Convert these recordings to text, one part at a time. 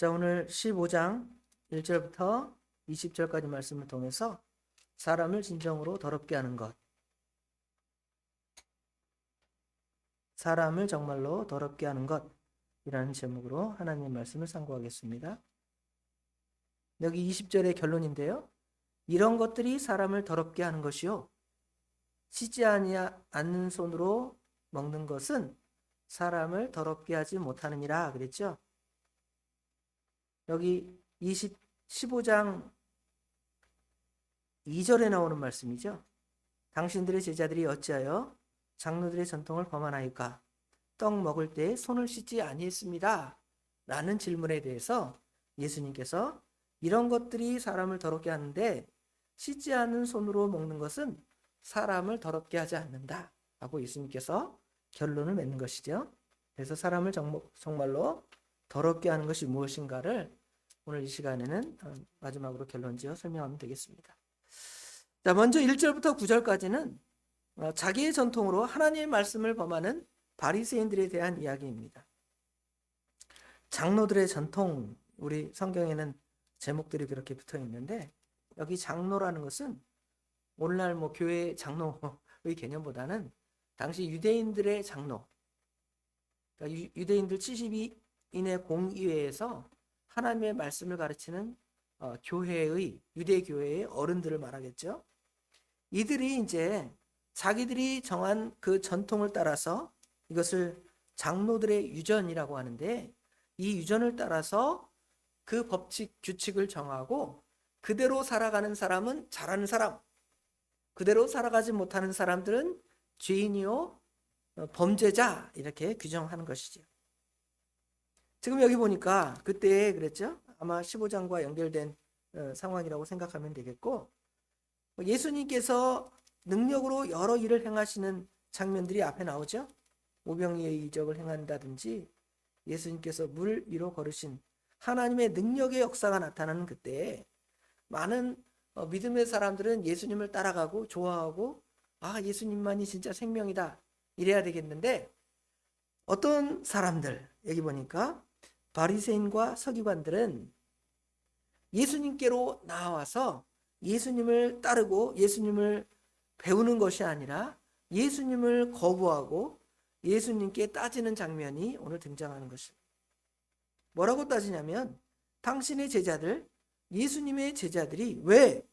자, 오늘 15장 1절부터 20절까지 말씀을 통해서 사람을 진정으로 더럽게 하는 것, 사람을 정말로 더럽게 하는 것이라는 제목으로 하나님의 말씀을 상고하겠습니다. 여기 20절의 결론인데요. 이런 것들이 사람을 더럽게 하는 것이요, 씻지 않는 손으로 먹는 것은 사람을 더럽게 하지 못하느니라 그랬죠. 여기 15장 2절에 나오는 말씀이죠. 당신들의 제자들이 어찌하여 장로들의 전통을 범하나이까? 떡 먹을 때 손을 씻지 아니했습니다 라는 질문에 대해서 예수님께서 이런 것들이 사람을 더럽게 하는데 씻지 않은 손으로 먹는 것은 사람을 더럽게 하지 않는다 라고 예수님께서 결론을 맺는 것이죠. 그래서 사람을 정말로 더럽게 하는 것이 무엇인가를 오늘 이 시간에는 마지막으로 결론지어 설명하면 되겠습니다. 자, 먼저 1절부터 9절까지는 자기의 전통으로 하나님의 말씀을 범하는 바리새인들에 대한 이야기입니다. 장로들의 전통, 우리 성경에는 제목들이 그렇게 붙어 있는데, 여기 장로라는 것은 오늘날 교회 장로의 개념보다는 당시 유대인들의 장로, 그러니까 유대인들 70인의 공의회에서 하나님의 말씀을 가르치는 유대 교회의 어른들을 말하겠죠. 이들이 이제 자기들이 정한 그 전통을 따라서, 이것을 장로들의 유전이라고 하는데, 이 유전을 따라서 그 법칙 규칙을 정하고 그대로 살아가는 사람은 잘하는 사람, 그대로 살아가지 못하는 사람들은 죄인이요 범죄자, 이렇게 규정하는 것이죠. 지금 여기 보니까 그때 그랬죠. 아마 15장과 연결된 상황이라고 생각하면 되겠고, 예수님께서 능력으로 여러 일을 행하시는 장면들이 앞에 나오죠. 오병이의 이적을 행한다든지 예수님께서 물 위로 걸으신 하나님의 능력의 역사가 나타나는 그때 많은 믿음의 사람들은 예수님을 따라가고 좋아하고, 예수님만이 진짜 생명이다 이래야 되겠는데, 어떤 사람들, 여기 보니까 바리새인과 서기관들은 예수님께로 나와서 예수님을 따르고 예수님을 배우는 것이 아니라 예수님을 거부하고 예수님께 따지는 장면이 오늘 등장하는 것입니다. 뭐라고 따지냐면, 당신의 제자들, 예수님의 제자들이 왜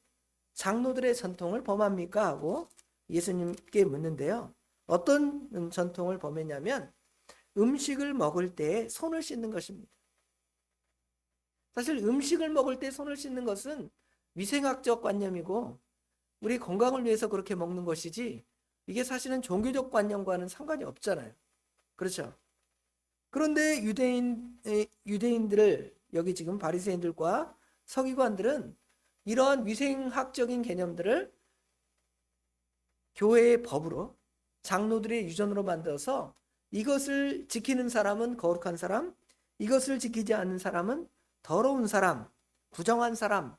장로들의 전통을 범합니까? 하고 예수님께 묻는데요. 어떤 전통을 범했냐면 음식을 먹을 때 손을 씻는 것입니다. 사실 음식을 먹을 때 손을 씻는 것은 위생학적 관념이고 우리 건강을 위해서 그렇게 먹는 것이지, 이게 사실은 종교적 관념과는 상관이 없잖아요. 그렇죠? 그런데 유대인들, 여기 지금 바리새인들과 서기관들은 이러한 위생학적인 개념들을 교회의 법으로, 장로들의 유전으로 만들어서 이것을 지키는 사람은 거룩한 사람, 이것을 지키지 않는 사람은 더러운 사람, 부정한 사람,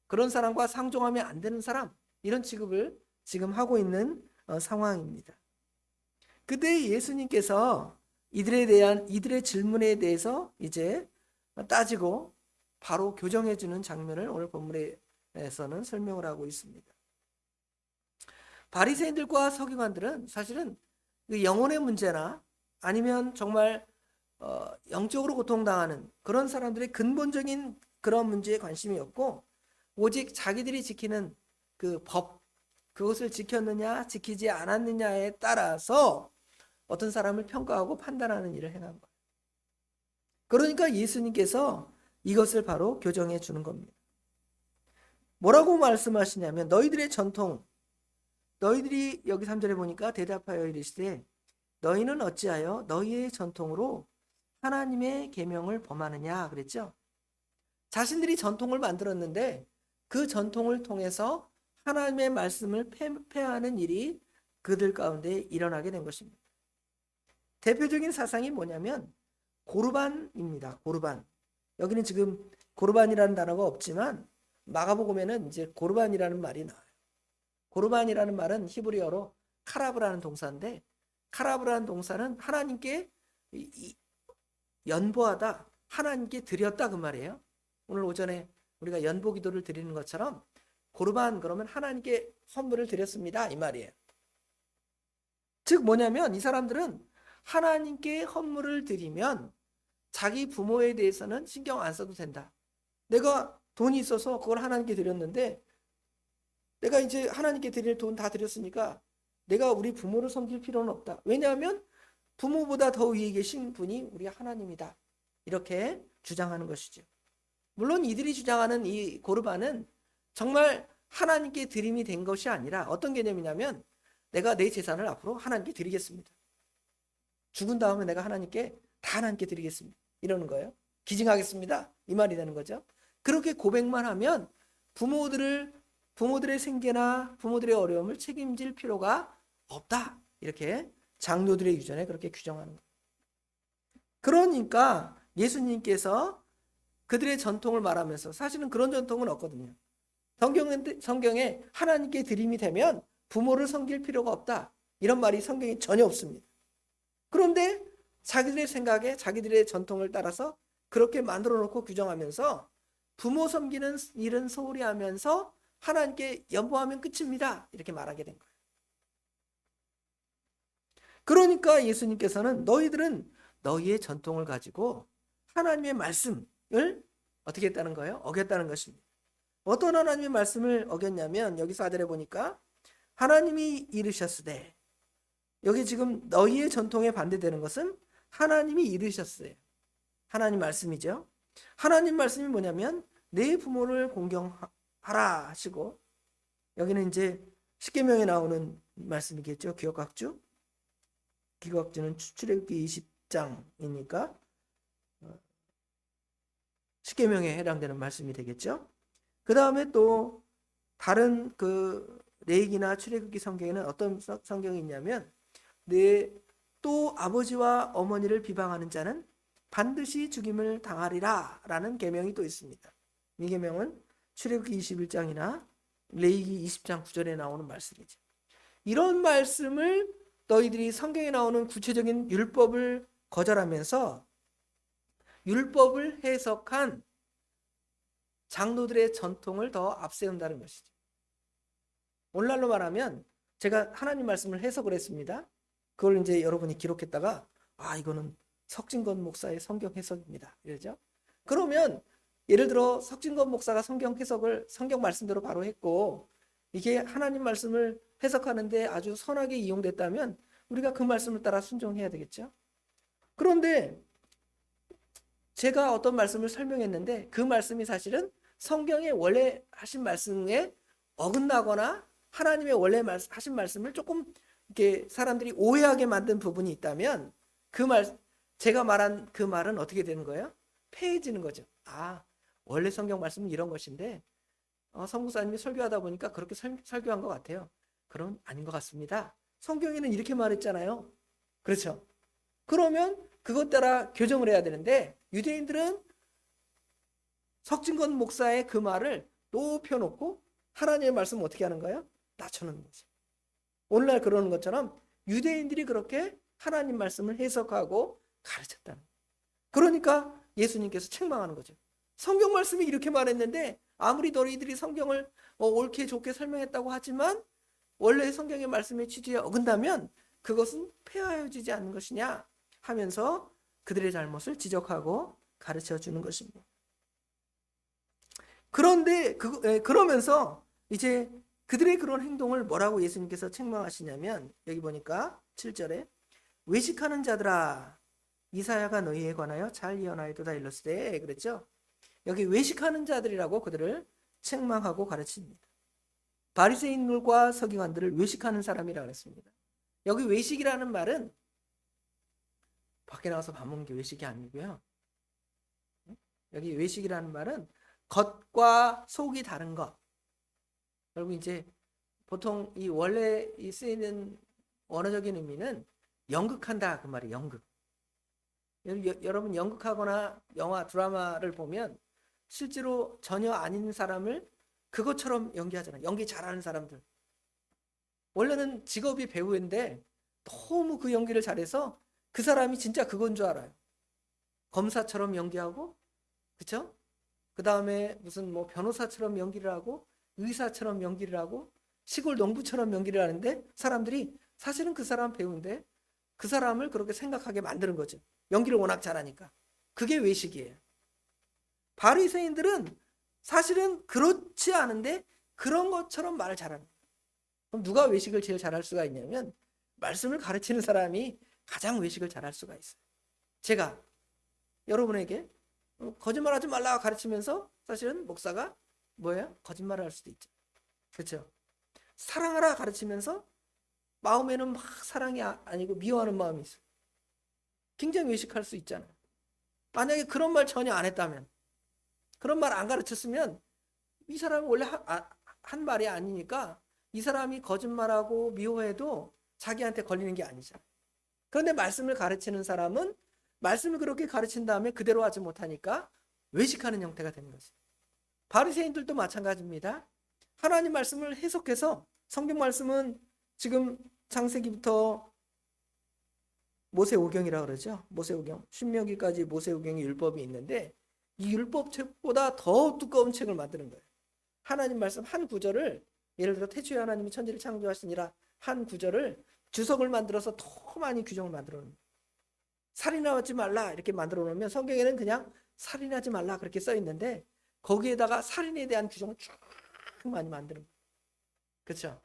그런 사람과 상종하면 안 되는 사람, 이런 취급을 지금 하고 있는 상황입니다. 그때 예수님께서 이들의 질문에 대해서 이제 따지고 바로 교정해 주는 장면을 오늘 본문에서는 설명을 하고 있습니다. 바리새인들과 서기관들은 사실은 그 영혼의 문제나 아니면 정말 영적으로 고통당하는 그런 사람들의 근본적인 그런 문제에 관심이 없고, 오직 자기들이 지키는 그 법, 그것을 지켰느냐 지키지 않았느냐에 따라서 어떤 사람을 평가하고 판단하는 일을 행한 거예요. 그러니까 예수님께서 이것을 바로 교정해 주는 겁니다. 뭐라고 말씀하시냐면, 너희들의 전통, 너희들이 여기 3절에 보니까 대답하여 이르시되 너희는 어찌하여 너희의 전통으로 하나님의 계명을 범하느냐 그랬죠. 자신들이 전통을 만들었는데 그 전통을 통해서 하나님의 말씀을 폐하는 일이 그들 가운데 일어나게 된 것입니다. 대표적인 사상이 뭐냐면 고르반입니다. 고르반. 여기는 지금 고르반이라는 단어가 없지만 마가복음에는 이제 고르반이라는 말이 나와요. 고르반이라는 말은 히브리어로 카라브라는 동사인데, 카라브라는 동사는 하나님께 연보하다, 하나님께 드렸다 그 말이에요. 오늘 오전에 우리가 연보기도를 드리는 것처럼 고르반 그러면 하나님께 선물을 드렸습니다 이 말이에요. 즉 뭐냐면 이 사람들은 하나님께 헌물을 드리면 자기 부모에 대해서는 신경 안 써도 된다. 내가 돈이 있어서 그걸 하나님께 드렸는데 내가 이제 하나님께 드릴 돈 다 드렸으니까 내가 우리 부모를 섬길 필요는 없다. 왜냐하면 부모보다 더 위에 계신 분이 우리 하나님이다. 이렇게 주장하는 것이죠. 물론 이들이 주장하는 이 고르반은 정말 하나님께 드림이 된 것이 아니라 어떤 개념이냐면 내가 내 재산을 앞으로 하나님께 드리겠습니다. 죽은 다음에 내가 하나님께 다 하나님께 드리겠습니다. 이러는 거예요. 기증하겠습니다. 이 말이 되는 거죠. 그렇게 고백만 하면 부모들의 생계나 부모들의 어려움을 책임질 필요가 없다. 이렇게 장로들의 유전에 그렇게 규정하는 거예요. 그러니까 예수님께서 그들의 전통을 말하면서 사실은 그런 전통은 없거든요. 성경에 하나님께 드림이 되면 부모를 섬길 필요가 없다. 이런 말이 성경에 전혀 없습니다. 그런데 자기들의 생각에 자기들의 전통을 따라서 그렇게 만들어 놓고 규정하면서 부모 섬기는 일은 소홀히 하면서 하나님께 연보하면 끝입니다. 이렇게 말하게 된 거예요. 그러니까 예수님께서는 너희들은 너희의 전통을 가지고 하나님의 말씀을 어떻게 했다는 거예요? 어겼다는 것입니다. 어떤 하나님의 말씀을 어겼냐면 여기 4절에 보니까 하나님이 이르셨으되, 여기 지금 너희의 전통에 반대되는 것은 하나님이 이르셨어요. 하나님 말씀이죠. 하나님 말씀이 뭐냐면 내 부모를 공경하라 하시고, 여기는 이제 십계명에 나오는 말씀이겠죠. 기억각주. 기억각주는 출애굽기 20장이니까 십계명에 해당되는 말씀이 되겠죠. 그 다음에 또 다른 그 레위기나 출애굽기 성경에는 어떤 성경이 있냐면 또 아버지와 어머니를 비방하는 자는 반드시 죽임을 당하리라 라는 계명이 또 있습니다. 이 계명은 출애굽기 21장이나 레위기 20장 9절에 나오는 말씀이죠. 이런 말씀을 너희들이 성경에 나오는 구체적인 율법을 거절하면서 율법을 해석한 장로들의 전통을 더 앞세운다는 것이죠. 오늘날로 말하면 제가 하나님 말씀을 해석을 했습니다. 그걸 이제 여러분이 기록했다가 이거는 석진건 목사의 성경 해석입니다. 이러죠. 그러면 예를 들어 석진건 목사가 성경 해석을 성경 말씀대로 바로 했고 이게 하나님 말씀을 해석하는데 아주 선하게 이용됐다면 우리가 그 말씀을 따라 순종해야 되겠죠. 그런데 제가 어떤 말씀을 설명했는데 그 말씀이 사실은 성경의 원래 하신 말씀에 어긋나거나 하나님의 원래 하신 말씀을 조금 이렇게 사람들이 오해하게 만든 부분이 있다면 제가 말한 그 말은 어떻게 되는 거예요? 폐해지는 거죠. 원래 성경 말씀은 이런 것인데 성목사님이 설교하다 보니까 그렇게 설교한 것 같아요. 그럼 아닌 것 같습니다. 성경에는 이렇게 말했잖아요. 그렇죠? 그러면 그것 따라 교정을 해야 되는데 유대인들은 석진건 목사의 그 말을 높여놓고 하나님의 말씀을 어떻게 하는 거예요? 낮춰놓는 거죠. 오늘날 그러는 것처럼 유대인들이 그렇게 하나님 말씀을 해석하고 가르쳤다는 거예요. 그러니까 예수님께서 책망하는 거죠. 성경 말씀이 이렇게 말했는데 아무리 너희들이 성경을 옳게 좋게 설명했다고 하지만 원래 성경의 말씀의 취지에 어긋나면 그것은 폐하여지지 않는 것이냐 하면서 그들의 잘못을 지적하고 가르쳐주는 것입니다. 그런데 그러면서 이제 그들의 그런 행동을 뭐라고 예수님께서 책망하시냐면 여기 보니까 7절에 외식하는 자들아 이사야가 너희에 관하여 잘 예언하였도다 일렀으되 그랬죠. 여기 외식하는 자들이라고 그들을 책망하고 가르칩니다. 바리새인들과 서기관들을 외식하는 사람이라고 했습니다. 여기 외식이라는 말은 밖에 나가서 밥 먹는 게 외식이 아니고요. 여기 외식이라는 말은 겉과 속이 다른 것. 그리고 이제 보통 이 원래 쓰이는 원어적인 의미는 연극한다 그 말이에요. 연극. 여러분 연극하거나 영화 드라마를 보면 실제로 전혀 아닌 사람을 그것처럼 연기하잖아요. 연기 잘하는 사람들. 원래는 직업이 배우인데 너무 그 연기를 잘해서 그 사람이 진짜 그건 줄 알아요. 검사처럼 연기하고, 그쵸? 그 다음에 무슨 뭐 변호사처럼 연기를 하고, 의사처럼 연기를 하고, 시골 농부처럼 연기를 하는데 사람들이 사실은 그 사람 배우인데 그 사람을 그렇게 생각하게 만드는 거죠. 연기를 워낙 잘하니까. 그게 외식이에요. 바리새인들은 사실은 그렇지 않은데 그런 것처럼 말을 잘하는 거예요. 그럼 누가 외식을 제일 잘할 수가 있냐면 말씀을 가르치는 사람이 가장 외식을 잘할 수가 있어요. 제가 여러분에게 거짓말하지 말라 가르치면서 사실은 목사가 뭐예요? 거짓말을 할 수도 있죠. 그렇죠? 사랑하라 가르치면서 마음에는 막 사랑이 아니고 미워하는 마음이 있어요. 굉장히 외식할 수 있잖아요. 만약에 그런 말 전혀 안 했다면, 그런 말 안 가르쳤으면 이 사람은 원래 한 말이 아니니까 이 사람이 거짓말하고 미워해도 자기한테 걸리는 게 아니잖아요. 그런데 말씀을 가르치는 사람은 말씀을 그렇게 가르친 다음에 그대로 하지 못하니까 외식하는 형태가 되는 거죠. 바리새인들도 마찬가지입니다. 하나님 말씀을 해석해서 성경 말씀은 지금 창세기부터 모세오경이라고 그러죠. 모세오경, 신명기까지 모세오경의 율법이 있는데 이 율법책보다 더 두꺼운 책을 만드는 거예요. 하나님 말씀 한 구절을, 예를 들어 태초에 하나님이 천지를 창조하시니라 한 구절을 주석을 만들어서 더 많이 규정을 만들어 놓는 거예요. 살인하지 말라 이렇게 만들어 놓으면 성경에는 그냥 살인하지 말라 그렇게 써 있는데 거기에다가 살인에 대한 규정을 쭉 많이 만드는 거예요. 그렇죠?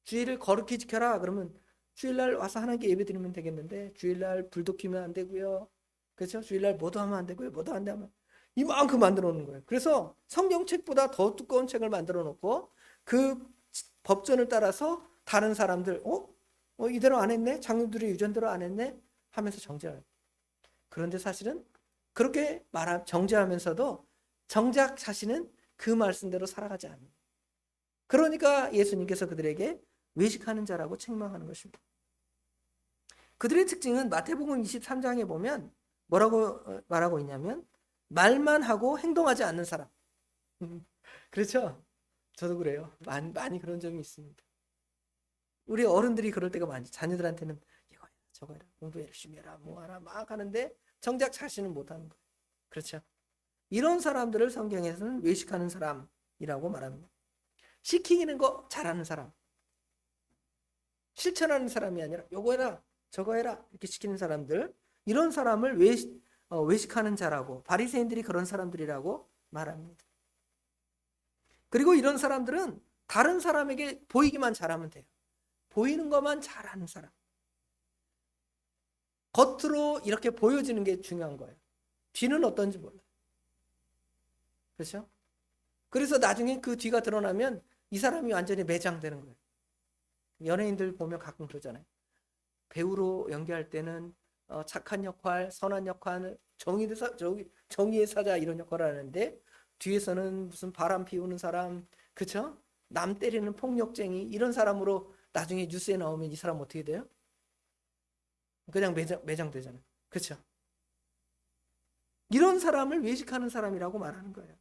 주일을 거룩히 지켜라 그러면 주일날 와서 하나님께 예배 드리면 되겠는데 주일날 불도 켜면 안 되고요. 그렇죠? 주일날 뭐도 하면 안 되고요. 뭐도 안 되면 이만큼 만들어 놓는 거예요. 그래서 성경책보다 더 두꺼운 책을 만들어 놓고 그 법전을 따라서 다른 사람들 이대로 안 했네? 장로들이 유전대로 안 했네? 하면서 정죄해요. 그런데 사실은 그렇게 정죄하면서도 정작 자신은 그 말씀대로 살아가지 않는. 그러니까 예수님께서 그들에게 외식하는 자라고 책망하는 것입니다. 그들의 특징은 마태복음 23장에 보면 뭐라고 말하고 있냐면 말만 하고 행동하지 않는 사람. 그렇죠? 저도 그래요. 많이 그런 점이 있습니다. 우리 어른들이 그럴 때가 많죠. 자녀들한테는 이거 해라 저거 해라 공부 열심히 해라 뭐 하라 막 하는데 정작 자신은 못하는 거예요. 그렇죠? 이런 사람들을 성경에서는 외식하는 사람이라고 말합니다. 시키는 거 잘하는 사람, 실천하는 사람이 아니라 요거 해라 저거 해라 이렇게 시키는 사람들, 이런 사람을 외식하는 자라고, 바리새인들이 그런 사람들이라고 말합니다. 그리고 이런 사람들은 다른 사람에게 보이기만 잘하면 돼요. 보이는 것만 잘하는 사람. 겉으로 이렇게 보여지는 게 중요한 거예요. 뒤는 어떤지 몰라요. 그렇죠? 그래서 나중에 그 뒤가 드러나면 이 사람이 완전히 매장되는 거예요. 연예인들 보면 가끔 그러잖아요. 배우로 연기할 때는 착한 역할, 선한 역할, 정의의 사자 이런 역할을 하는데 뒤에서는 무슨 바람 피우는 사람, 그쵸? 남 때리는 폭력쟁이 이런 사람으로 나중에 뉴스에 나오면 이 사람 어떻게 돼요? 그냥 매장되잖아요. 그쵸? 이런 사람을 외식하는 사람이라고 말하는 거예요.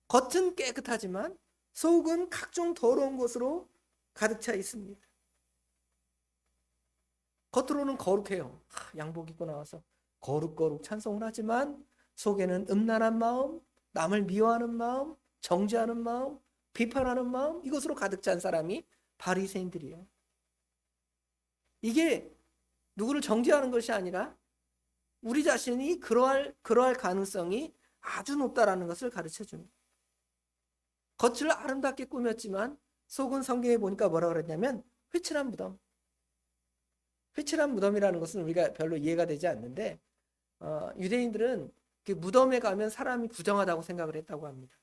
겉은 깨끗하지만 속은 각종 더러운 것으로 가득 차 있습니다. 겉으로는 거룩해요. 양복 입고 나와서 거룩거룩 찬송을 하지만 속에는 음란한 마음, 남을 미워하는 마음, 정죄하는 마음, 비판하는 마음, 이것으로 가득 찬 사람이 바리새인들이에요. 이게 누구를 정죄하는 것이 아니라 우리 자신이 그러할 가능성이 아주 높다라는 것을 가르쳐 줍니다. 겉을 아름답게 꾸몄지만 속은 성경에 보니까 뭐라고 그랬냐면 회칠한 무덤. 회칠한 무덤이라는 것은 우리가 별로 이해가 되지 않는데 유대인들은 그 무덤에 가면 사람이 부정하다고 생각을 했다고 합니다.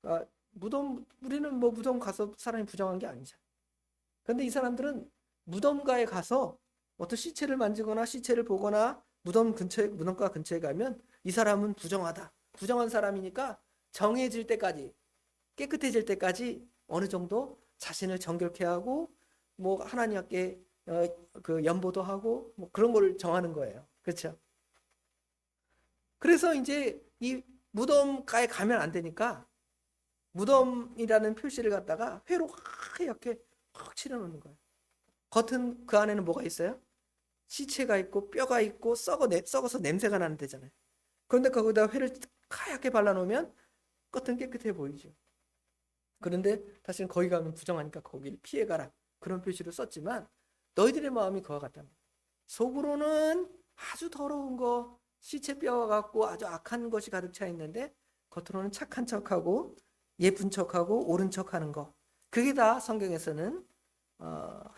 그러니까 우리는 뭐 무덤 가서 사람이 부정한 게 아니잖아요. 그런데 이 사람들은 무덤가에 가서 어떤 시체를 만지거나 시체를 보거나 무덤가 근처에 가면 이 사람은 부정하다. 부정한 사람이니까 정해질 때까지, 깨끗해질 때까지 어느 정도 자신을 정결케 하고 뭐 하나님께 그 연보도 하고 뭐 그런 걸 정하는 거예요. 그렇죠? 그래서 이제 이 무덤가에 가면 안 되니까 무덤이라는 표시를 갖다가 회로 하얗게 확 칠해놓는 거예요. 겉은 그 안에는 뭐가 있어요? 시체가 있고 뼈가 있고 썩어서 냄새가 나는 데잖아요. 그런데 거기다 회를 하얗게 발라놓으면 겉은 깨끗해 보이죠. 그런데 사실은 거기 가면 부정하니까 거기를 피해가라, 그런 표시로 썼지만 너희들의 마음이 그와 같다. 속으로는 아주 더러운 거, 시체뼈와 같고 아주 악한 것이 가득 차 있는데 겉으로는 착한 척하고 예쁜 척하고 옳은 척하는 거, 그게 다 성경에서는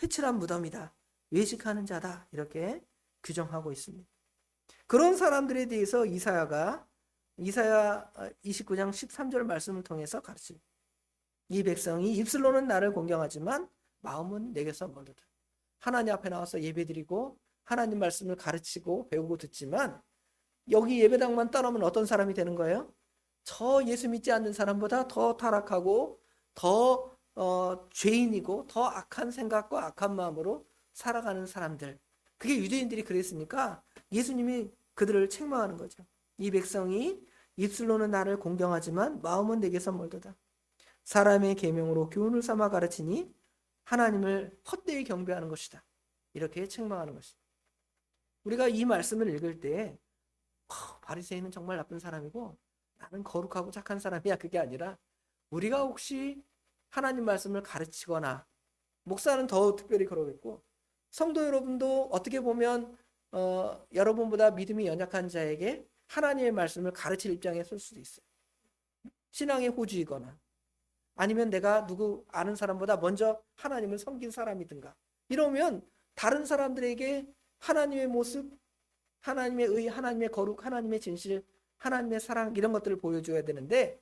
회칠한 무덤이다, 외식하는 자다, 이렇게 규정하고 있습니다. 그런 사람들에 대해서 이사야 29장 13절 말씀을 통해서 가르칩니다. 이 백성이 입술로는 나를 공경하지만 마음은 내게서 멀도다. 하나님 앞에 나와서 예배드리고 하나님 말씀을 가르치고 배우고 듣지만 여기 예배당만 떠나면 어떤 사람이 되는 거예요? 저 예수 믿지 않는 사람보다 더 타락하고 더 죄인이고 더 악한 생각과 악한 마음으로 살아가는 사람들. 그게 유대인들이 그랬으니까 예수님이 그들을 책망하는 거죠. 이 백성이 입술로는 나를 공경하지만 마음은 내게서 멀도다. 사람의 계명으로 교훈을 삼아 가르치니 하나님을 헛되이 경배하는 것이다. 이렇게 책망하는 것이다. 우리가 이 말씀을 읽을 때 바리새인은 정말 나쁜 사람이고 나는 거룩하고 착한 사람이야, 그게 아니라 우리가 혹시 하나님 말씀을 가르치거나, 목사는 더 특별히 그러겠고 성도 여러분도 어떻게 보면 여러분보다 믿음이 연약한 자에게 하나님의 말씀을 가르칠 입장에 설 수도 있어요. 신앙의 호주이거나 아니면 내가 누구 아는 사람보다 먼저 하나님을 섬긴 사람이든가, 이러면 다른 사람들에게 하나님의 모습, 하나님의 의, 하나님의 거룩, 하나님의 진실, 하나님의 사랑, 이런 것들을 보여줘야 되는데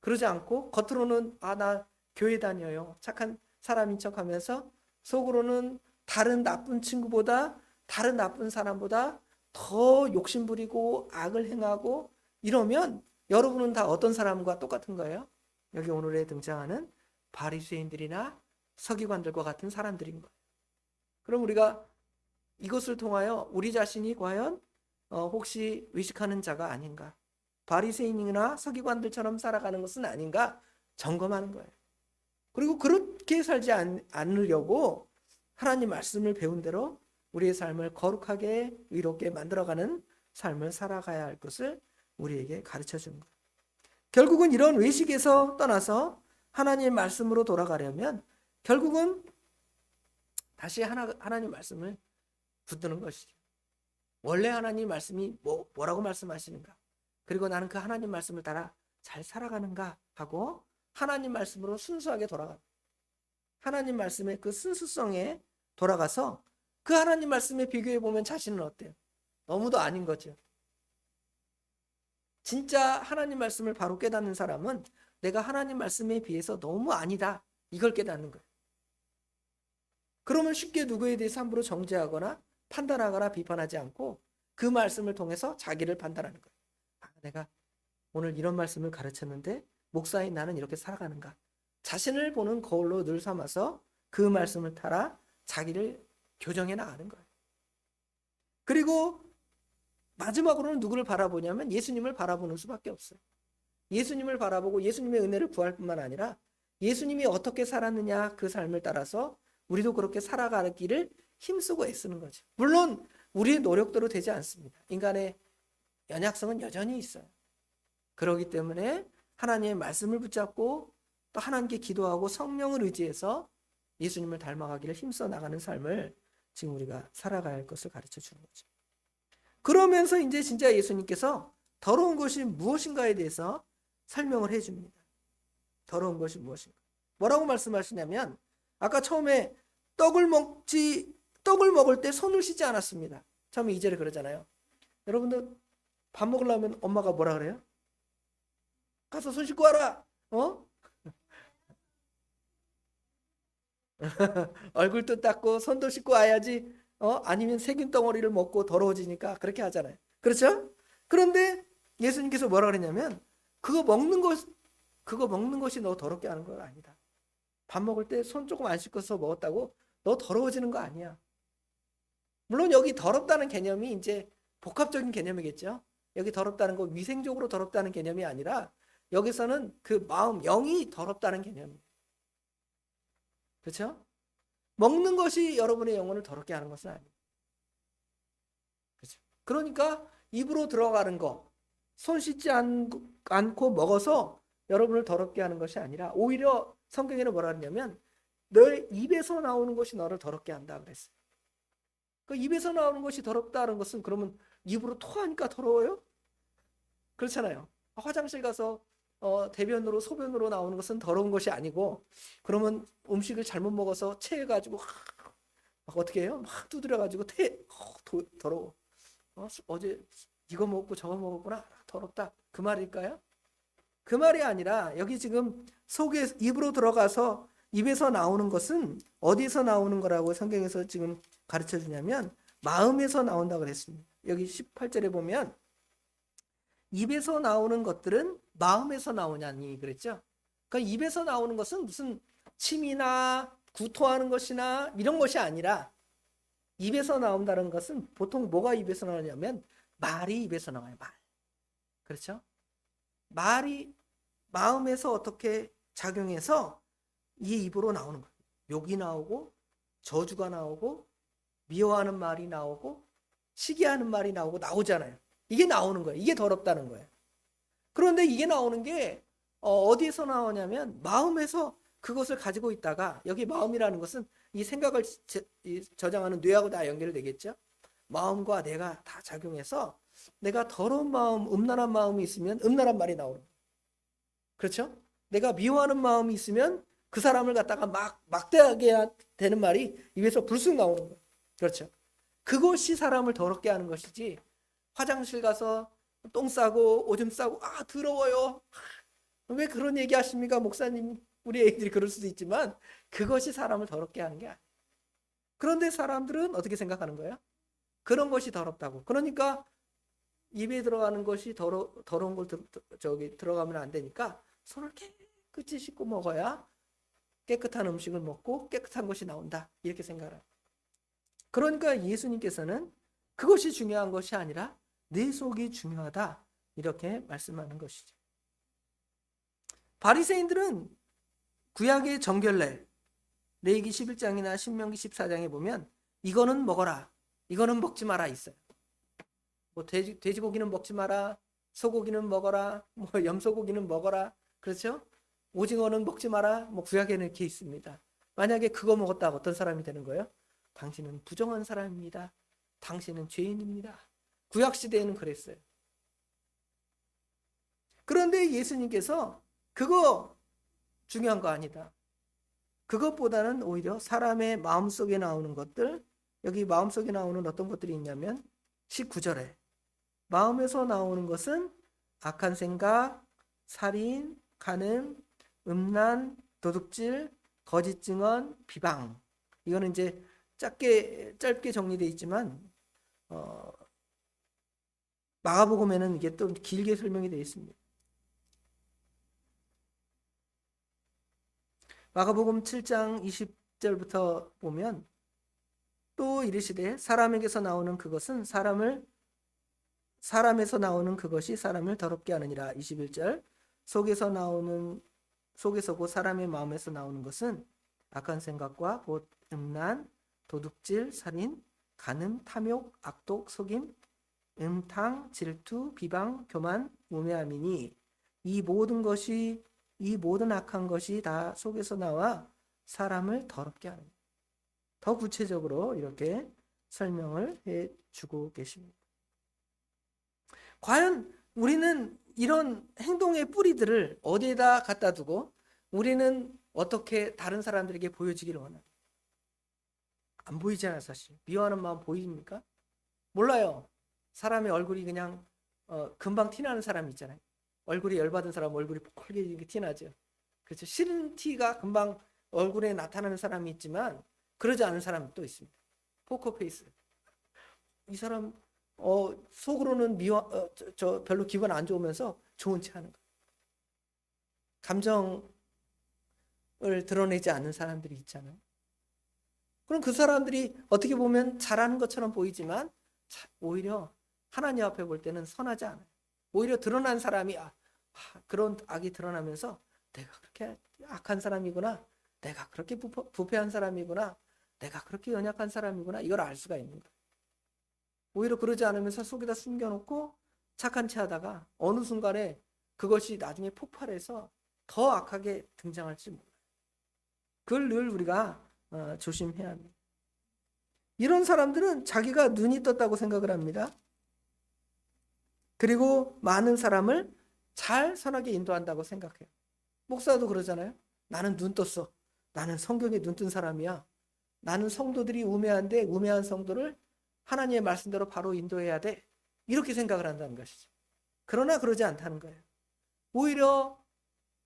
그러지 않고 겉으로는 나 교회 다녀요, 착한 사람인 척하면서 속으로는 다른 나쁜 친구보다, 다른 나쁜 사람보다 더 욕심부리고 악을 행하고, 이러면 여러분은 다 어떤 사람과 똑같은 거예요? 여기 오늘에 등장하는 바리새인들이나 서기관들과 같은 사람들인 거예요. 그럼 우리가 이것을 통하여 우리 자신이 과연 혹시 의식하는 자가 아닌가, 바리새인이나 서기관들처럼 살아가는 것은 아닌가 점검하는 거예요. 그리고 그렇게 살지 않으려고 하나님 말씀을 배운 대로 우리의 삶을 거룩하게 의롭게 만들어가는 삶을 살아가야 할 것을 우리에게 가르쳐 주는 거예요. 결국은 이런 외식에서 떠나서 하나님의 말씀으로 돌아가려면 결국은 다시 하나님 말씀을 붙드는 것이죠. 원래 하나님 말씀이 뭐라고 말씀하시는가, 그리고 나는 그 하나님 말씀을 따라 잘 살아가는가 하고 하나님 말씀으로 순수하게 돌아가, 하나님 말씀의 그 순수성에 돌아가서 그 하나님 말씀에 비교해 보면 자신은 어때요? 너무도 아닌 거죠. 진짜 하나님 말씀을 바로 깨닫는 사람은 내가 하나님 말씀에 비해서 너무 아니다, 이걸 깨닫는 거예요. 그러면 쉽게 누구에 대해서 함부로 정죄하거나 판단하거나 비판하지 않고 그 말씀을 통해서 자기를 판단하는 거예요. 내가 오늘 이런 말씀을 가르쳤는데 목사인 나는 이렇게 살아가는가, 자신을 보는 거울로 늘 삼아서 그 말씀을 따라 자기를 교정해 나가는 거예요. 그리고 마지막으로는 누구를 바라보냐면 예수님을 바라보는 수밖에 없어요. 예수님을 바라보고 예수님의 은혜를 구할 뿐만 아니라 예수님이 어떻게 살았느냐, 그 삶을 따라서 우리도 그렇게 살아가기를 힘쓰고 애쓰는 거죠. 물론 우리의 노력대로 되지 않습니다. 인간의 연약성은 여전히 있어요. 그렇기 때문에 하나님의 말씀을 붙잡고 또 하나님께 기도하고 성령을 의지해서 예수님을 닮아가기를 힘써 나가는 삶을 지금 우리가 살아가야 할 것을 가르쳐 주는 거죠. 그러면서 이제 진짜 예수님께서 더러운 것이 무엇인가에 대해서 설명을 해줍니다. 더러운 것이 무엇인가. 뭐라고 말씀하시냐면 아까 처음에 떡을 먹을 때 손을 씻지 않았습니다. 처음에 2절에 그러잖아요. 여러분들 밥 먹으려면 엄마가 뭐라 그래요? 가서 손 씻고 와라. 얼굴도 닦고 손도 씻고 와야지. 아니면 세균 덩어리를 먹고 더러워지니까 그렇게 하잖아요. 그렇죠? 그런데 예수님께서 뭐라 그랬냐면 그거 먹는 것이 너 더럽게 하는 거 아니다. 밥 먹을 때 손 조금 안 씻고서 먹었다고 너 더러워지는 거 아니야. 물론 여기 더럽다는 개념이 이제 복합적인 개념이겠죠. 여기 더럽다는 거 위생적으로 더럽다는 개념이 아니라 여기서는 그 마음, 영이 더럽다는 개념이에요. 그렇죠? 먹는 것이 여러분의 영혼을 더럽게 하는 것은 아니에요. 그러니까 입으로 들어가는 거, 손 씻지 않고 먹어서 여러분을 더럽게 하는 것이 아니라 오히려 성경에는 뭐라 그러냐면 너의 입에서 나오는 것이 너를 더럽게 한다 그랬어요. 그 입에서 나오는 것이 더럽다는 것은 그러면 입으로 토하니까 더러워요? 그렇잖아요. 화장실 가서 대변으로 소변으로 나오는 것은 더러운 것이 아니고 그러면 음식을 잘못 먹어서 체해가지고 막 어떻게 해요? 막 두드려가지고 더러워. 어제 이거 먹고 저거 먹었구나. 더럽다. 그 말일까요? 그 말이 아니라 여기 지금 속에 입으로 들어가서 입에서 나오는 것은 어디서 나오는 거라고 성경에서 지금 가르쳐 주냐면 마음에서 나온다고 그랬습니다. 여기 18절에 보면 입에서 나오는 것들은 마음에서 나오냐니 그랬죠. 그러니까 입에서 나오는 것은 무슨 침이나 구토하는 것이나 이런 것이 아니라 입에서 나온다는 것은 보통 뭐가 입에서 나오냐면 말이 입에서 나와요. 말. 그렇죠? 말이 마음에서 어떻게 작용해서 이 입으로 나오는 거예요. 욕이 나오고 저주가 나오고 미워하는 말이 나오고 시기하는 말이 나오잖아요. 이게 나오는 거예요. 이게 더럽다는 거예요. 그런데 이게 나오는 게 어디에서 나오냐면 마음에서 그것을 가지고 있다가 여기 마음이라는 것은 이 생각을 저장하는 뇌하고 다 연결되겠죠. 마음과 뇌가 다 작용해서 내가 더러운 마음, 음란한 마음이 있으면 음란한 말이 나오는 거예요. 그렇죠? 내가 미워하는 마음이 있으면 그 사람을 갖다가 막대하게 되는 말이 입에서 불쑥 나오는 거예요. 그렇죠? 그것이 사람을 더럽게 하는 것이지 화장실 가서 똥 싸고 오줌 싸고 더러워요. 왜 그런 얘기 하십니까 목사님? 우리 애들이 그럴 수도 있지만 그것이 사람을 더럽게 하는 게 아니에요. 그런데 사람들은 어떻게 생각하는 거예요? 그런 것이 더럽다고. 그러니까 입에 들어가는 것이 더러운 걸 들어가면 안 되니까 손을 깨끗이 씻고 먹어야 깨끗한 음식을 먹고 깨끗한 것이 나온다. 이렇게 생각해요. 그러니까 예수님께서는 그것이 중요한 것이 아니라 내 속이 중요하다. 이렇게 말씀하는 것이죠. 바리새인들은 구약의 정결례 레위기 11장이나 신명기 14장에 보면 이거는 먹어라. 이거는 먹지 마라 있어요. 뭐 돼지고기는 먹지 마라. 소고기는 먹어라. 뭐 염소고기는 먹어라. 그렇죠? 오징어는 먹지 마라. 뭐 구약에는 이렇게 있습니다. 만약에 그거 먹었다가 어떤 사람이 되는 거예요? 당신은 부정한 사람입니다. 당신은 죄인입니다. 구약 시대에는 그랬어요. 그런데 예수님께서 그거 중요한 거 아니다. 그것보다는 오히려 사람의 마음속에 나오는 것들, 여기 마음속에 나오는 어떤 것들이 있냐면 19절에 마음에서 나오는 것은 악한 생각, 살인, 간음, 음란, 도둑질, 거짓 증언, 비방. 이거는 이제 짧게 정리되어 있지만 마가복음에는 이게 또 길게 설명이 되어 있습니다. 마가복음 7장 20절부터 보면 또 이르시되 사람에게서 나오는 그것은 사람에서 나오는 그것이 사람을 더럽게 하느니라. 21절 속에서 곧 사람의 마음에서 나오는 것은 악한 생각과 곧 음란, 도둑질, 살인, 간음, 탐욕, 악독, 속임, 음탕, 질투, 비방, 교만, 우매함이니 이 모든 악한 것이 다 속에서 나와 사람을 더럽게 하는. 더 구체적으로 이렇게 설명을 해주고 계십니다. 과연 우리는 이런 행동의 뿌리들을 어디에다 갖다 두고 우리는 어떻게 다른 사람들에게 보여지기를 원하는? 안 보이잖아요, 사실. 미워하는 마음 보입니까? 몰라요. 사람의 얼굴이 그냥 금방 티나는 사람이 있잖아요. 얼굴이 열받은 사람 얼굴이 폴게 티나죠. 그렇죠. 싫은 티가 금방 얼굴에 나타나는 사람이 있지만 그러지 않은 사람이 또 있습니다. 포커페이스. 이 사람 속으로는 별로 기분 안 좋으면서 좋은 체 하는 거. 감정을 드러내지 않는 사람들이 있잖아요. 그럼 그 사람들이 어떻게 보면 잘하는 것처럼 보이지만 오히려 하나님 앞에 볼 때는 선하지 않아요. 오히려 드러난 사람이 그런 악이 드러나면서 내가 그렇게 악한 사람이구나. 내가 그렇게 부패한 사람이구나. 내가 그렇게 연약한 사람이구나. 이걸 알 수가 있는 거예요. 오히려 그러지 않으면서 속에다 숨겨놓고 착한 체 하다가 어느 순간에 그것이 나중에 폭발해서 더 악하게 등장할지 몰라요. 그걸 늘 우리가 조심해야 합니다. 이런 사람들은 자기가 눈이 떴다고 생각을 합니다. 그리고 많은 사람을 잘 선하게 인도한다고 생각해요. 목사도 그러잖아요. 나는 눈 떴어. 나는 성경에 눈 뜬 사람이야. 나는 성도들이 우매한데 우매한 성도를 하나님의 말씀대로 바로 인도해야 돼. 이렇게 생각을 한다는 것이죠. 그러나 그러지 않다는 거예요. 오히려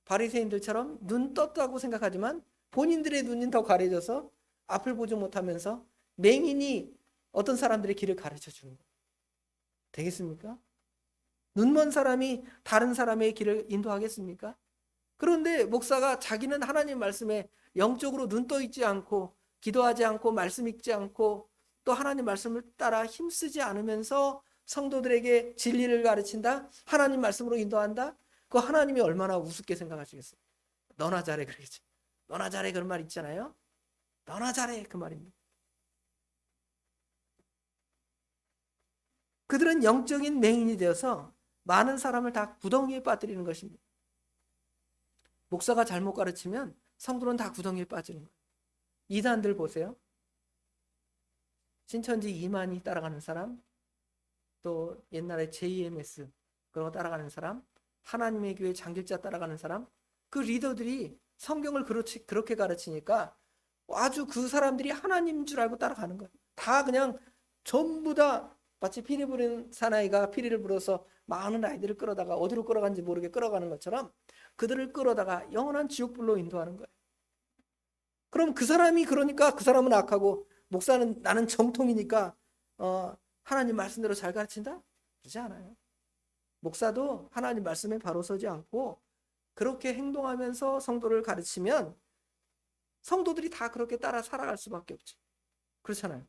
바리새인들처럼 눈 떴다고 생각하지만 본인들의 눈이 더 가려져서 앞을 보지 못하면서 맹인이 어떤 사람들의 길을 가르쳐 주는 거예요. 되겠습니까? 눈먼 사람이 다른 사람의 길을 인도하겠습니까? 그런데 목사가 자기는 하나님 말씀에 영적으로 눈 떠 있지 않고 기도하지 않고 말씀 읽지 않고 또 하나님 말씀을 따라 힘쓰지 않으면서 성도들에게 진리를 가르친다? 하나님 말씀으로 인도한다? 그 하나님이 얼마나 우습게 생각하시겠어요? 너나 잘해 그러겠죠. 너나 잘해 그런 말 있잖아요. 너나 잘해 그 말입니다. 그들은 영적인 맹인이 되어서 많은 사람을 다 구덩이에 빠뜨리는 것입니다. 목사가 잘못 가르치면 성도는 다 구덩이에 빠지는 거예요. 이단들 보세요. 신천지 이만희 따라가는 사람, 또 옛날에 JMS 그런 거 따라가는 사람, 하나님의 교회 장길자 따라가는 사람, 그 리더들이 성경을 그렇게 가르치니까 아주 그 사람들이 하나님인 줄 알고 따라가는 거예요. 다 그냥 전부 다 마치 피리 부는 사나이가 피리를 불어서 많은 아이들을 끌어다가 어디로 끌어간지 모르게 끌어가는 것처럼 그들을 끌어다가 영원한 지옥불로 인도하는 거예요. 그럼 그 사람이 그러니까 그 사람은 악하고 목사는 나는 정통이니까 하나님 말씀대로 잘 가르친다? 그러지 않아요. 목사도 하나님 말씀에 바로 서지 않고 그렇게 행동하면서 성도를 가르치면 성도들이 다 그렇게 따라 살아갈 수밖에 없죠. 그렇잖아요.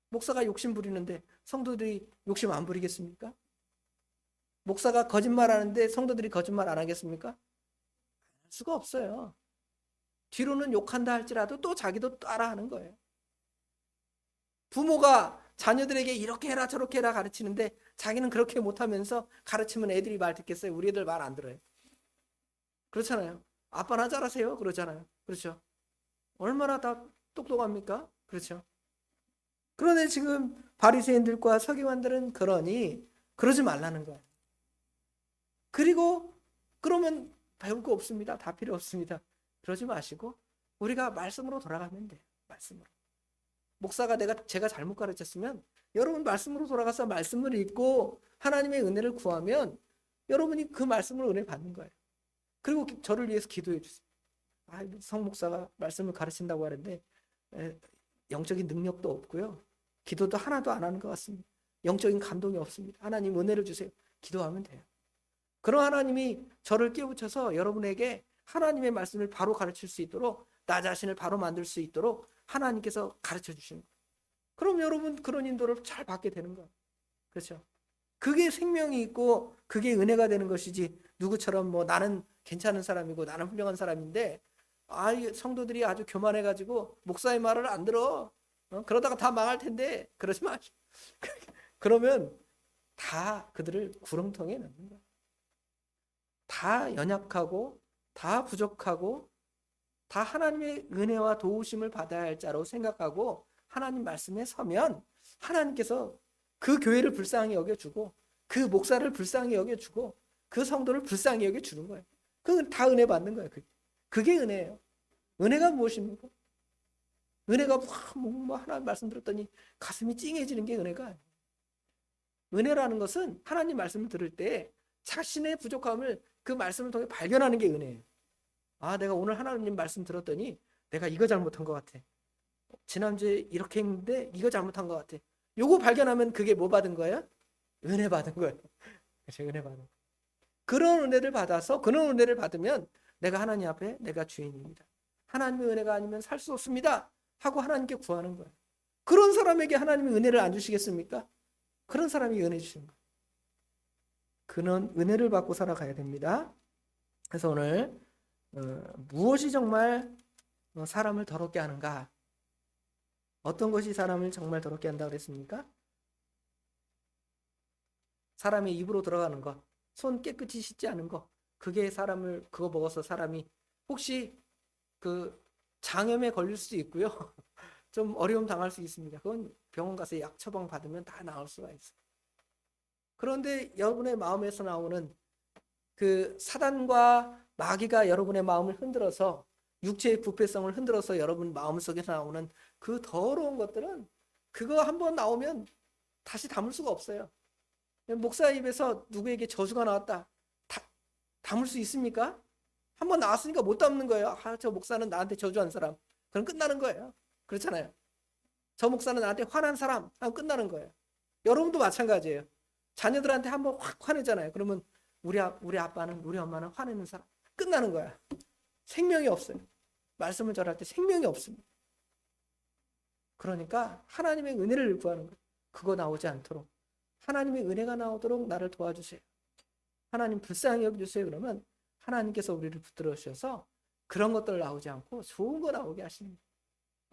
목사가 욕심 부리는데 성도들이 욕심 안 부리겠습니까? 목사가 거짓말하는데 성도들이 거짓말 안 하겠습니까? 할 수가 없어요. 뒤로는 욕한다 할지라도 또 자기도 따라하는 거예요. 부모가 자녀들에게 이렇게 해라 저렇게 해라 가르치는데 자기는 그렇게 못하면서 가르치면 애들이 말 듣겠어요? 우리 애들 말 안 들어요. 그렇잖아요. 아빠나 잘하세요 그러잖아요. 그렇죠. 얼마나 다 똑똑합니까? 그렇죠. 그런데 지금 바리새인들과 서기관들은 그러지 말라는 거예요. 그리고 그러면 배울 거 없습니다. 다 필요 없습니다. 그러지 마시고 우리가 말씀으로 돌아가면 돼요. 말씀으로. 목사가 제가 잘못 가르쳤으면 여러분 말씀으로 돌아가서 말씀을 읽고 하나님의 은혜를 구하면 여러분이 그 말씀으로 은혜 받는 거예요. 그리고 저를 위해서 기도해 주세요. 성 목사가 말씀을 가르친다고 하는데 영적인 능력도 없고요. 기도도 하나도 안 하는 것 같습니다. 영적인 감동이 없습니다. 하나님 은혜를 주세요. 기도하면 돼요. 그런 하나님이 저를 깨우쳐서 여러분에게 하나님의 말씀을 바로 가르칠 수 있도록 나 자신을 바로 만들 수 있도록 하나님께서 가르쳐 주시는 거예요. 그럼 여러분 그런 인도를 잘 받게 되는 거예요. 그렇죠? 그게 생명이 있고 그게 은혜가 되는 것이지 누구처럼 뭐 나는 괜찮은 사람이고 나는 훌륭한 사람인데 성도들이 아주 교만해가지고 목사의 말을 안 들어. 그러다가 다 망할 텐데 그러지 마시오. 그러면 다 그들을 구렁텅이에 넣는 거예요. 다 연약하고 다 부족하고 다 하나님의 은혜와 도우심을 받아야 할 자로 생각하고 하나님 말씀에 서면 하나님께서 그 교회를 불쌍히 여겨주고 그 목사를 불쌍히 여겨주고 그 성도를 불쌍히 여겨주는 거예요. 그건 다 은혜 받는 거예요. 그게 은혜예요. 은혜가 무엇입니까? 은혜가 뭐 하나님 말씀 들었더니 가슴이 찡해지는 게 은혜가 아니에요. 은혜라는 것은 하나님 말씀을 들을 때 자신의 부족함을 그 말씀을 통해 발견하는 게 은혜예요. 내가 오늘 하나님 말씀 들었더니 내가 이거 잘못한 것 같아. 지난주에 이렇게 했는데 이거 잘못한 것 같아. 요거 발견하면 그게 뭐 받은 거예요? 은혜 받은 거예요. 그렇죠? 은혜 받은 거예요. 그런 은혜를 받아서 그런 은혜를 받으면 내가 하나님 앞에 내가 주인입니다. 하나님의 은혜가 아니면 살 수 없습니다. 하고 하나님께 구하는 거예요. 그런 사람에게 하나님이 은혜를 안 주시겠습니까? 그런 사람이 은혜 주시는 거예요. 그런 은혜를 받고 살아가야 됩니다. 그래서 오늘 무엇이 정말 사람을 더럽게 하는가? 어떤 것이 사람을 정말 더럽게 한다고 그랬습니까? 사람의 입으로 들어가는 것, 손 깨끗이 씻지 않은 것, 그게 사람을 그거 먹어서 사람이 혹시 그 장염에 걸릴 수도 있고요. 좀 어려움 당할 수 있습니다. 그건 병원 가서 약 처방 받으면 다 나을 수가 있어요. 그런데 여러분의 마음에서 나오는 그 사단과 마귀가 여러분의 마음을 흔들어서 육체의 부패성을 흔들어서 여러분 마음속에서 나오는 그 더러운 것들은 그거 한번 나오면 다시 담을 수가 없어요. 목사 입에서 누구에게 저주가 나왔다. 담을 수 있습니까? 한번 나왔으니까 못 담는 거예요. 아, 저 목사는 나한테 저주한 사람. 그럼 끝나는 거예요. 그렇잖아요. 저 목사는 나한테 화난 사람. 하면 끝나는 거예요. 여러분도 마찬가지예요. 자녀들한테 한번 확 화내잖아요. 그러면 우리 아빠는, 우리 엄마는 화내는 사람. 끝나는 거야. 생명이 없어요. 말씀을 전할 때 생명이 없습니다. 그러니까 하나님의 은혜를 구하는 거예요. 그거 나오지 않도록. 하나님의 은혜가 나오도록 나를 도와주세요. 하나님 불쌍히 여겨주세요. 그러면 하나님께서 우리를 붙들어 주셔서 그런 것들 나오지 않고 좋은 거 나오게 하십니다.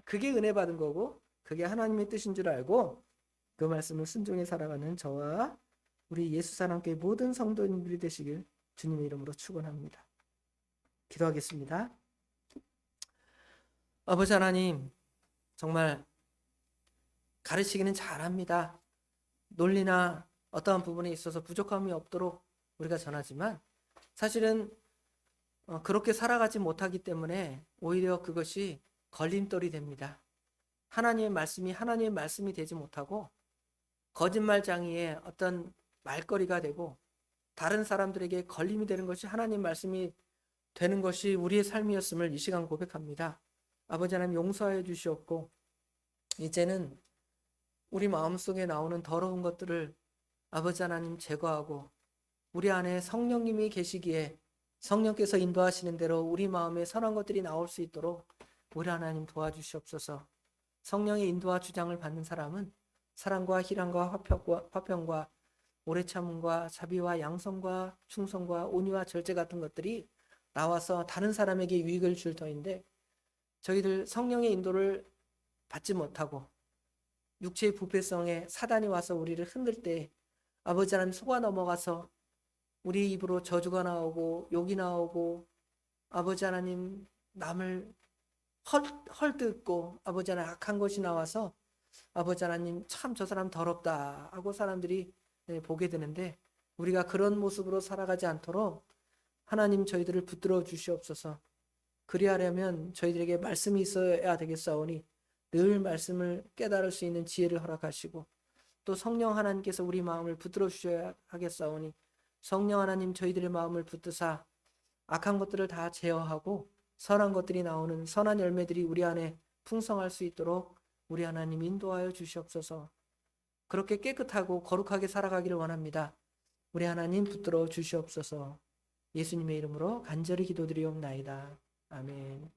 그게 은혜 받은 거고 그게 하나님의 뜻인 줄 알고 그 말씀을 순종해 살아가는 저와 우리 예수사랑교회 모든 성도님들이 되시길 주님의 이름으로 축원합니다. 기도하겠습니다. 아버지 하나님, 정말 가르치기는 잘합니다. 논리나 어떠한 부분에 있어서 부족함이 없도록 우리가 전하지만 사실은 그렇게 살아가지 못하기 때문에 오히려 그것이 걸림돌이 됩니다. 하나님의 말씀이 되지 못하고 거짓말장이의 어떤 말거리가 되고 다른 사람들에게 걸림이 되는 것이 하나님 말씀이 되는 것이 우리의 삶이었음을 이 시간 고백합니다. 아버지 하나님 용서해 주시옵고 이제는 우리 마음속에 나오는 더러운 것들을 아버지 하나님 제거하고 우리 안에 성령님이 계시기에 성령께서 인도하시는 대로 우리 마음에 선한 것들이 나올 수 있도록 우리 하나님 도와주시옵소서. 성령의 인도와 주장을 받는 사람은 사랑과 희랑과 화평과 오래 참음과 자비와 양성과 충성과 온유와 절제 같은 것들이 나와서 다른 사람에게 유익을 줄 터인데 저희들 성령의 인도를 받지 못하고 육체의 부패성에 사단이 와서 우리를 흔들 때 아버지 하나님 속아 넘어가서 우리 입으로 저주가 나오고 욕이 나오고 아버지 하나님 남을 헐뜯고 아버지 하나님 악한 것이 나와서 아버지 하나님 참 저 사람 더럽다 하고 사람들이 보게 되는데 우리가 그런 모습으로 살아가지 않도록 하나님 저희들을 붙들어 주시옵소서. 그리하려면 저희들에게 말씀이 있어야 되겠사오니 늘 말씀을 깨달을 수 있는 지혜를 허락하시고 또 성령 하나님께서 우리 마음을 붙들어 주셔야 하겠사오니 성령 하나님 저희들의 마음을 붙드사 악한 것들을 다 제어하고 선한 것들이 나오는 선한 열매들이 우리 안에 풍성할 수 있도록 우리 하나님 인도하여 주시옵소서. 그렇게 깨끗하고 거룩하게 살아가기를 원합니다. 우리 하나님 붙들어 주시옵소서. 예수님의 이름으로 간절히 기도드리옵나이다. 아멘.